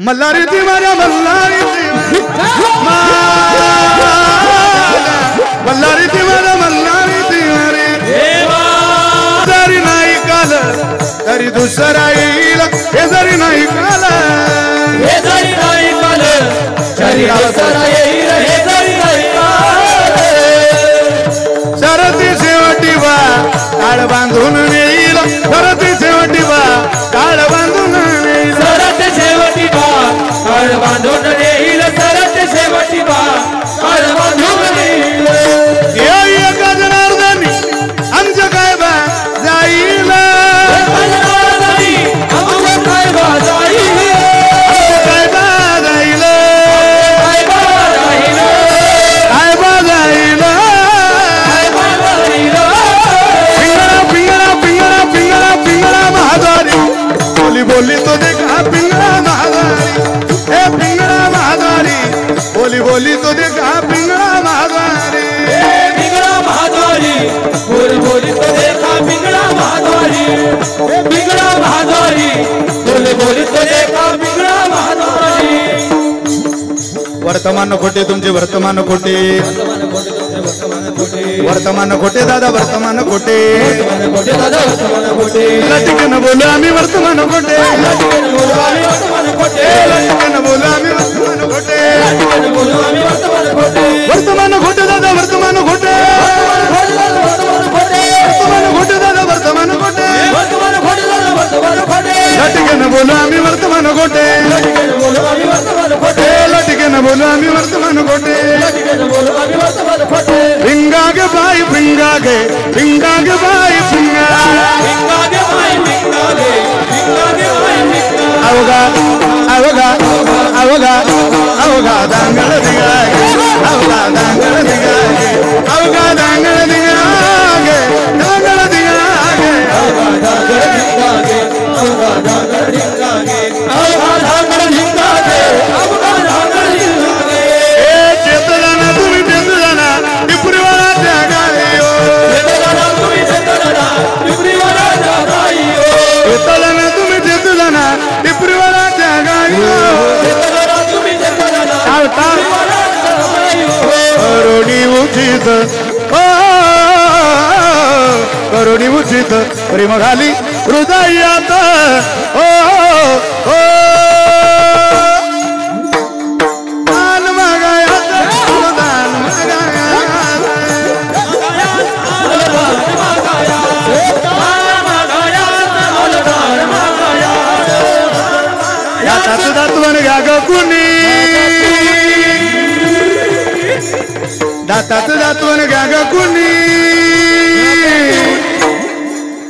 मल्हारी ती माझ्या मल्हारी मल्हारी ती माझ्या मल्हारी ती जरी नाही काल तरी दुसरा येईल हे जरी नाही काल हे जरी नाही काल तरी दुसरा येईल हे जरी नाही काल शरती शेवटी बा काळ बांधून येईल शरती शेवटी बा काळ बांधून येईल सरत शेवटी बा काळ बांधून येईल सरत शेवटी बा काळ बांधून येईल एका जनार्दनी आमचं काय बा जाईल काय बा जाईल काय बा जाईल काय बा जाईल काय बा जाईल काय बा जाईल पिंगळा पिंगळा पिंगळा पिंगळा महाद्वारी बोली बोली तो देखा पिंगळा महाद्वारी हे पिंगळा महाद्वारी बोली बोली तो देखा पिंगळा महाद्वारी पिंगळा महाद्वारी बोल बोली तो देखा पिंगळा महाद्वारी पिंगळा महाद्वारी बोल बोली तो देखा पिंगळा महाद्वारी वर्तमान खोटे तुमचे वर्तमान खोटे वर्तमान खोटे दादा वर्तमान खोटे लटकन बोलू आम्ही वर्तमान खोटे लटकन बोलू आम्ही वर्तमान खोटे वर्तमान खोटे दादा वर्तमान खोटे वर्तमान खोटे दादा वर्तमान खोटे लटकन बोलू आम्ही वर्तमान खोटे लटकन बोलू आम्ही वर्तमान खोटे भिंगा गे बाई भिंगा गे बाई भिंगा अवघा अवघा अवघा अवघा दांगळ दिगागे अवघा दांगळ दिगागे अवघा दांगळ दिगागे दांगळ दिगागे अवघा दांगळ दिगागे अवघा दांगळ दिगागे अवघा दांगळ दिगागे अवघा दांगळ दिगागे ए चेतना तुम्ही चेतना टिपरीवाला जगाई ओ चेतना तुम्ही चेतना टिपरीवाला जगाई ओ चेतना तुम्ही चेतना टिपरीवाला जगाई ओ चेतना तुम्ही चेतना टिपरीवाला जगाई ओ करोडी उचित ओ करोडी उचित प्रेम घाली हृदयात ओ ओ दान मागायात दान दातात दातवन घ्या ग कुणी दातात दातवन घ्या ग कुणी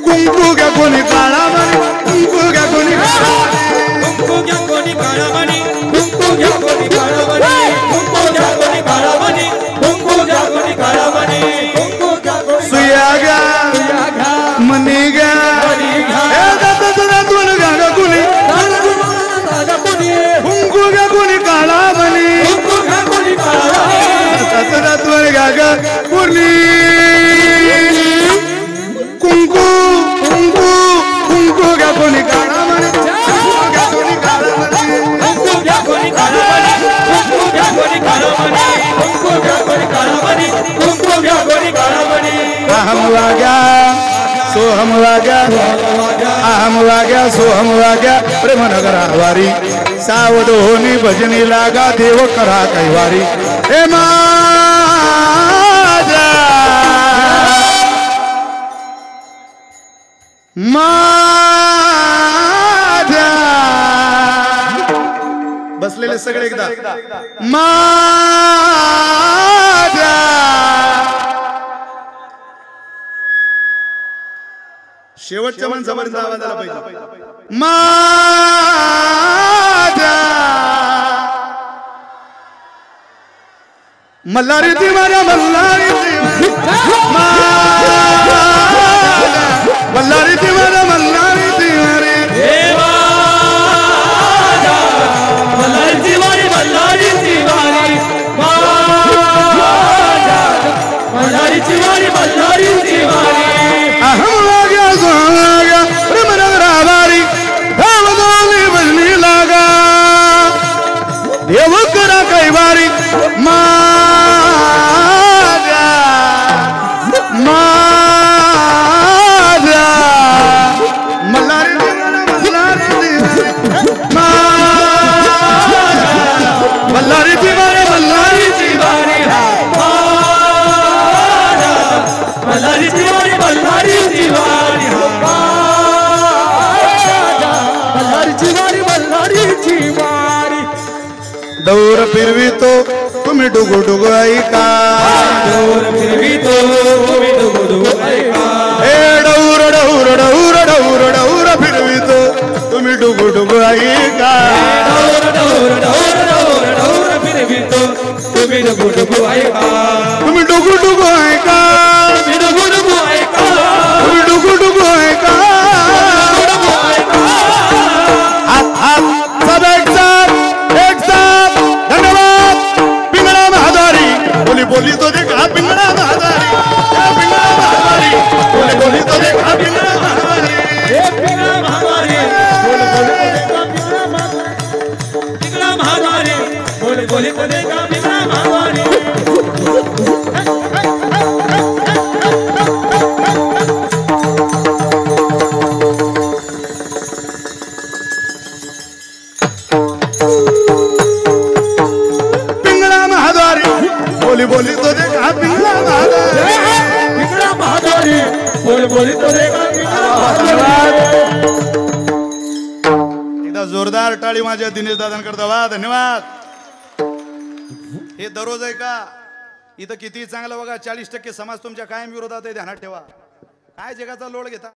कुंकू घ्या कोणी काळा मणी कुंकू घ्या कोणी कुंकू घ्या कोणी काळा मणी कुंकू घ्या कोणी काळा मणी कुंकू घ्या कोणी काळा मणी कुंकू घ्या कोणी काळा मणी कुंकू घ्या कोणी सुया घ्या मनी घ्या दातात दातवन घ्या ग कुणी कुंकू घ्या कोणी काळा मणी कुंकू घ्या कोणी काळा दातात दातवन घ्या ग कुणी कुंकू कुंकू कुंकू घ्या कोणी काळा मणी कुंकू घ्या कोणी काळा मणी कुंकू घ्या कोणी काळा मणी कुंकू घ्या कोणी काळा मणी कुंकू घ्या कोणी काळा मणी कुंकू घ्या कोणी काळा मणी अहम वाग्या सोहम वाग्या अहम वाग्या सोहम वाग्या प्रेमनगर आवारी सावध होनी भजनी लागा देव करा कैवारी हे माझ्या माझ्या बसलेले सगळे एकदा माझ्या शेवटच्या माणसापर्यंत आवाज आला पाहिजे माझ्या मल्हारी ती माझ्या मल्हारी ती मल्हारी ती माझ्या मल्हारी ती मल्हारी वारी मल्हारी वारी मल्हारी वारी मल्हारी वारी अहम वाग्या सोहम वाग्या प्रेमनगर आवारी धावधोनी भजनी लागा बल्हारीची वारी बल्हारीची वारी बल्हारीची वारी दौर फिरवितो तुम्ही डुगु डुगु ऐका दौर फिरवितो तुम्ही डुगु डुगु ऐका हे डौर डौर डौर डौर डौर फिरवितो तुम्ही डुगु डुगु ऐका डौर डौर डौर डौर डौर फिरवितो तुम्ही डुगु डुगु ऐका तुम्ही डुगु डुगु ऐका तुम्ही डुगु डुगु ऐका तुम्ही डुगु डुगु ऐका हात हात सब एक साथ धन्यवाद पिंगळा महाद्वारी बोली बोली तो देखा पिंगळा महाद्वारी पिंगळा महाद्वारी बोली बोली तो देखा पिंगळा महाद्वारी पिंगळा महाद्वारी बोली बोली तो देखा पिंगळा महाद्वारी बोली बोली तो देखा पिंगळा महाद्वारी बोली बोली तो देखा पिंगळा महाद्वारी पिंगळा महाद्वारी बोली बोली तो देखा पिंगळा महाद्वारी एकदा जोरदार टाळी माझ्या दिनेश दादांकरता वा धन्यवाद हे दररोज आहे का इथं किती चांगलं बघा 40% समाज तुमच्या कायम विरोधात आहे ध्यानात ठेवा काय जगाचा लोड घेता